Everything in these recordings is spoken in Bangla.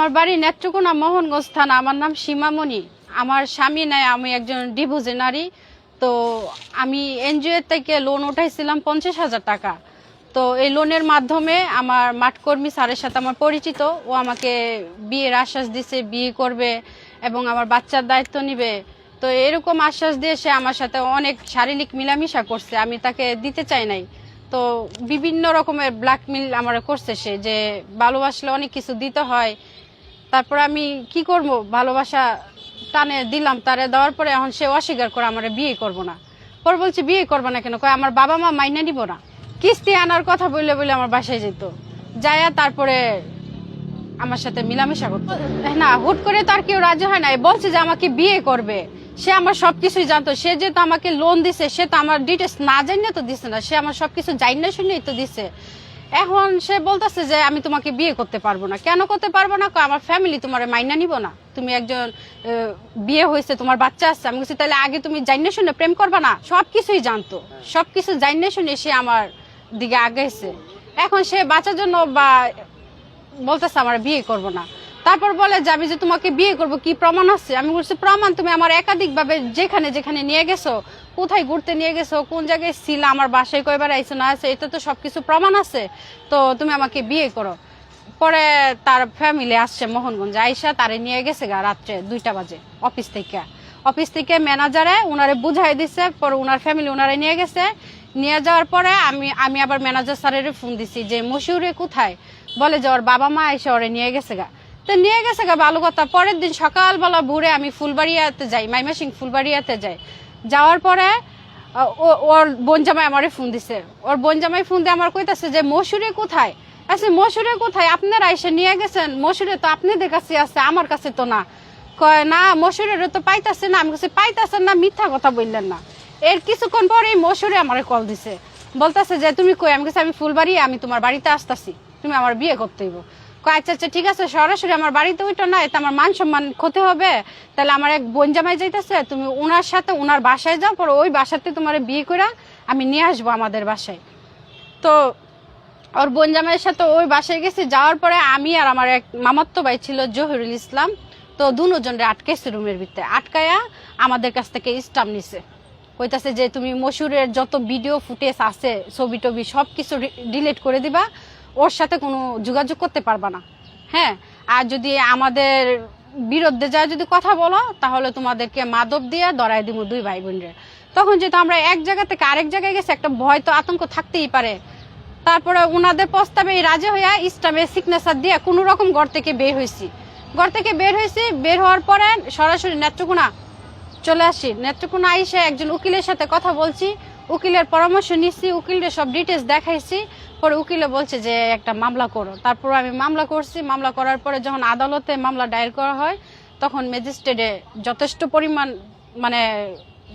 আমার বাড়ি নেত্রকোনা মোহনগঞ্জ থানা। আমার নাম সীমামণি। আমার স্বামী নাই, আমি একজন ডিভোর্সি নারী। তো আমি এনজিও থেকে লোন উঠাইছিলাম 50,000 টাকা। তো এই লোনের মাধ্যমে আমার মাঠকর্মী স্যারের সাথে আমার পরিচিত। ও আমাকে বিয়ের আশ্বাস দিছে, বিয়ে করবে এবং আমার বাচ্চার দায়িত্ব নিবে। তো এরকম আশ্বাস দিয়ে সে আমার সাথে অনেক শারীরিক মিলামিশা করছে, আমি তাকে দিতে চাই নাই। তো বিভিন্ন রকমের ব্ল্যাকমেল আমার করছে সে, যে ভালোবাসলে অনেক কিছু দিতে হয়। তারপর আমি কি করব, ভালোবাসা টানে দিলাম, তারে দেওয়ার পরে এখন সে অস্বীকার করে আমার বিয়ে করব না। পরে বলছে বিয়ে করবো না কেন, কয় আমার বাবা মা মাইনা নিব না। কিস্তি আনার কথা বললে বলে আমার বাসায় যেত, যায়া তারপরে আমার সাথে মিলামেশা করতো না। হুট করে তার কেউ রাজি হয় না, বলছে যে আমাকে বিয়ে করবে। সে আমার সবকিছুই জানতো। সে যেহেতু আমাকে লোন দিছে, সে তো আমার ডিটেলস না জানিয়ে তো দিছে না, সে আমার সবকিছু জানিয়ে শুনেই তো দিছে। এখন সে বলতেছে যে আমি তোমাকে বিয়ে করতে পারবো না। কেন করতে পারবো না? আমার ফ্যামিলি তোমার মাইনা নিব না, তুমি একজন বিয়ে হয়েছে, তোমার বাচ্চা আছে। আমি বলছি তাহলে আগে তুমি জানিয়ে শুনে প্রেম করবা না? সবকিছুই জানতো, সবকিছু জানিয়ে শুনে সে আমার দিকে আগাইছে। এখন সে বাঁচার জন্য বা বলতেছে আমার বিয়ে করব না। তারপর বলে যে আমি যে তোমাকে বিয়ে করব, কি প্রমাণ আছে? আমি বলছি প্রমাণ তুমি আমার একাধিক ভাবে যেখানে যেখানে নিয়ে গেছো, কোথায় ঘুরতে নিয়ে গেছো, কোন জায়গায় ছিল, আমার বাসায় কয়বার আইছো না আছে, এটা তো সবকিছু প্রমাণ আছে। তো তুমি আমাকে বিয়ে করো। পরে তার ফ্যামিলি আসছে মোহনগঞ্জ, আইসা তারে নিয়ে গেছে গা রাত্রে 2টা বাজে অফিস থেকে ম্যানেজারে উনারে বুঝাই দিছে। পরে উনার ফ্যামিলি উনারে নিয়ে গেছে। নিয়ে যাওয়ার পরে আমি আবার ম্যানেজার স্যারের ফোন দিছি যে মশিউরে কোথায়। বলে যে ওর বাবা মা এসে ওরে নিয়ে গেছে গা। তো নিয়ে গেছে গা, ভালো কথা। পরের দিন সকালবেলা ভোরে আমি ফুলবাড়িয়াতে যাই, মাইমাসিং ফুলবাড়িয়াতে যাই। যাওয়ার পরে ওর বোন জামাই আমারে ফোন দিছে। ওর বোন জামাই ফোন দিয়ে আমার কইতাছে যে মশিউরে কোথায়। আচ্ছা মশিউরে কোথায়? আপনারা এসে নিয়ে গেছেন, মশিউরে তো আপনাদের কাছে আছে, আমার কাছে তো না। কয় না মশিউরের তো পাইতাছে না। আমি কাছে পাইতাছেন না, মিথ্যা কথা বললেন না। এর কিছুক্ষণ পরে মশিউরে আমারে কল দিছে, বলতেছে যে তুমি কই? আমি কাছে আমি ফুলবাড়ি, আমি তোমার বাড়িতে আসতেছি, তুমি আমার বিয়ে করতে হইব। কয় আচ্ছা আচ্ছা ঠিক আছে, সরাসরি আমার বাড়িতে ওইটা না, এতে আমার মান সম্মান ক্ষতি হবে। তাহলে আমার এক বোন জামাই যাইতেছে, তুমি ওনার সাথে ওনার বাসায় যাও, পরে ওই বাসাতে তোমার বিয়ে করে আমি নিয়ে আসবো আমাদের বাসায়। তো ওর বোন জামাইয়ের সাথে ওই বাসায় গেছি। যাওয়ার পরে আমি আর আমার এক মামাতো ভাই ছিল জহিরুল ইসলাম, তো দুজনরে আটকাইছে রুমের ভিতরে। আটকায়া আমাদের কাছ থেকে স্টাম্প নিছে, কইতাছে যে তুমি মশিউরের যত ভিডিও ফুটেজ আছে, ছবি টবি সবকিছু ডিলিট করে দিবা, ওর সাথে কোনো যোগাযোগ করতে পারবা না। হ্যাঁ, আর যদি আমাদের বিরুদ্ধে যায় যদি কথা বলো, তাহলে তোমাদেরকে মাদক দিয়ে ধরাই দিব 2 ভাই বোনরে। তখন যেহেতু আমরা এক জায়গা থেকে আরেক জায়গায় গেছি, একটা ভয় তো আতঙ্ক থাকতেই পারে। তারপরে ওনাদের প্রস্তাবে রাজি হইয়া ইসলামে সিগনেচার দিয়ে কোনো রকম ঘর থেকে বের হয়েছি। বের হওয়ার পরে সরাসরি নেত্রকোনা চলে আসি। নেত্রকোনা আইসে একজন উকিলের সাথে কথা বলছি, উকিলের পরামর্শ নিচ্ছি, উকিলের সব ডিটেলস দেখাইছি। পরে উকিলে বলছে যে একটা মামলা করো। তারপর আমি মামলা করছি। মামলা করার পরে যখন আদালতে মামলা দায়ের করা হয়, তখন ম্যাজিস্ট্রেটে যথেষ্ট পরিমাণ মানে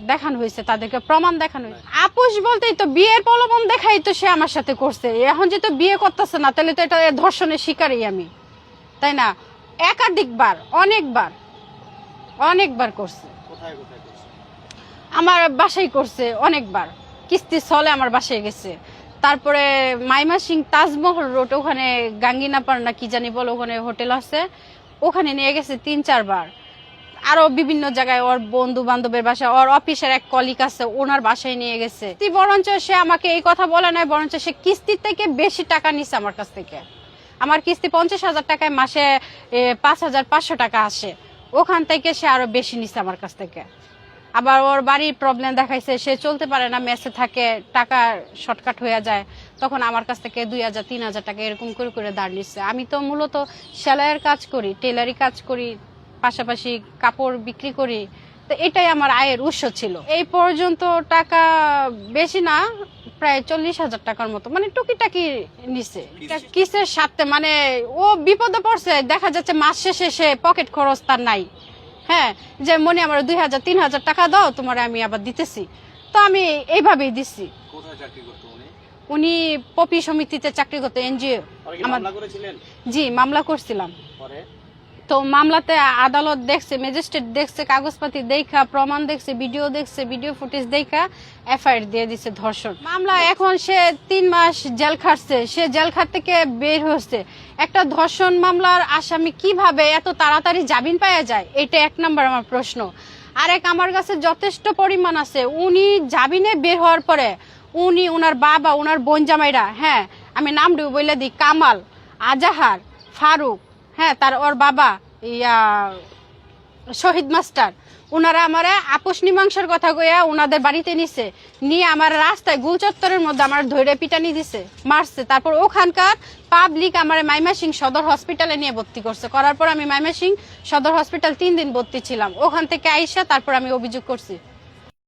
দেখানো হয়েছে, তাদেরকে প্রমাণ দেখানো হয়েছে। আপোষ বলতেই তো বিয়ের প্রলোভন দেখাই তো সে আমার সাথে করছে। এখন যেহেতু বিয়ে করতেছে না, তাহলে তো এটা ধর্ষণের শিকারই আমি, তাই না? একাধিকবার অনেকবার করছে। আমার বাসায় করছে অনেকবার, কিস্তি চলে আমার বাসায় গেছে। তারপরে মাইমাসিং তাজমহল রোড, ওখানে গাঙ্গিনাপার না কি জানি বলো, ওখানে হোটেল আছে, ওখানে নিয়ে গেছে 3-4 বার। আরো বিভিন্ন জায়গায় ওর বন্ধু বান্ধবের বাসায়, ওর অফিসের এক কলিগ আছে, ওনার বাসায় নিয়ে গেছে। বরঞ্চ সে আমাকে এই কথা বলে নাই, বরঞ্চ সে কিস্তির থেকে বেশি টাকা নিছে আমার কাছ থেকে। আমার কিস্তি 50,000 টাকায় মাসে 5,500 টাকা আসে, ওখান থেকে সে আরো বেশি নিছে আমার কাছ থেকে। আবার ওর বাড়ির প্রবলেম দেখাইছে, সে চলতে পারে না, মেসে থাকে, টাকা শর্টকাট হয়ে যায়, তখন আমার কাছ থেকে 2,000-3,000 টাকা এরকম করে ধার নিচ্ছে। আমি তো মূলত সেলাইয়ের কাজ করি, টেলারি কাজ করি, পাশাপাশি কাপড় বিক্রি করি। তো এটাই আমার আয়ের উৎস ছিল। এই পর্যন্ত টাকা বেশি না, প্রায় 40,000 টাকার মতো, মানে টুকিটাকি নিছে কিসের সাথে। মানে ও বিপদে পড়ছে, দেখা যাচ্ছে মাস শেষে সে পকেট খরচ তার নাই। হ্যাঁ, যে মনে আমার 2,000-3,000 টাকা দাও, তোমার আমি আবার দিতেছি। তো আমি এইভাবেই দিচ্ছি। উনি পপি সমিতিতে চাকরি করতো, এনজিও। জি মামলা করছিলাম। তো মামলাতে আদালত দেখছে, ম্যাজিস্ট্রেট দেখছে, কাগজপাতি দেখা, প্রমাণ দেখছে, ভিডিও ফুটেজ দেখা এফআইআর দিয়ে দিছে ধর্ষণ মামলা। এখন সে 3 মাস জেল খাটছে, সে জেল খাট থেকে বের হয়েছে। একটা ধর্ষণ মামলার আসামি কিভাবে এত তাড়াতাড়ি জামিন পাওয়া যায়, এটা 1 নম্বর আমার প্রশ্ন। আরেক আমার কাছে যথেষ্ট পরিমাণ আছে, উনি জামিনে বের হওয়ার পরে উনি, ওনার বাবা, ওনার বোন জামাইরা, হ্যাঁ আমি নাম বলে দিই, কামাল, আজাহার, ফারুক, হ্যাঁ তার ওর বাবা শহীদ মাস্টার, ওনারা আমার আপোষ মীমাংসার কথা কইয়া ওনাদের বাড়িতে নিছে, নিয়ে আমার রাস্তায় গুলচত্বরের মধ্যে আমার ধৈর্য পিটানি দিছে, মারছে। তারপর ওখানকার পাবলিক আমার মাইমাসিং সদর হসপিটালে নিয়ে ভর্তি করছে। করার পর আমি মাইমাসিং সদর হসপিটাল 3 দিন ভর্তি ছিলাম। ওখান থেকে আইসা তারপর আমি অভিযোগ করছি।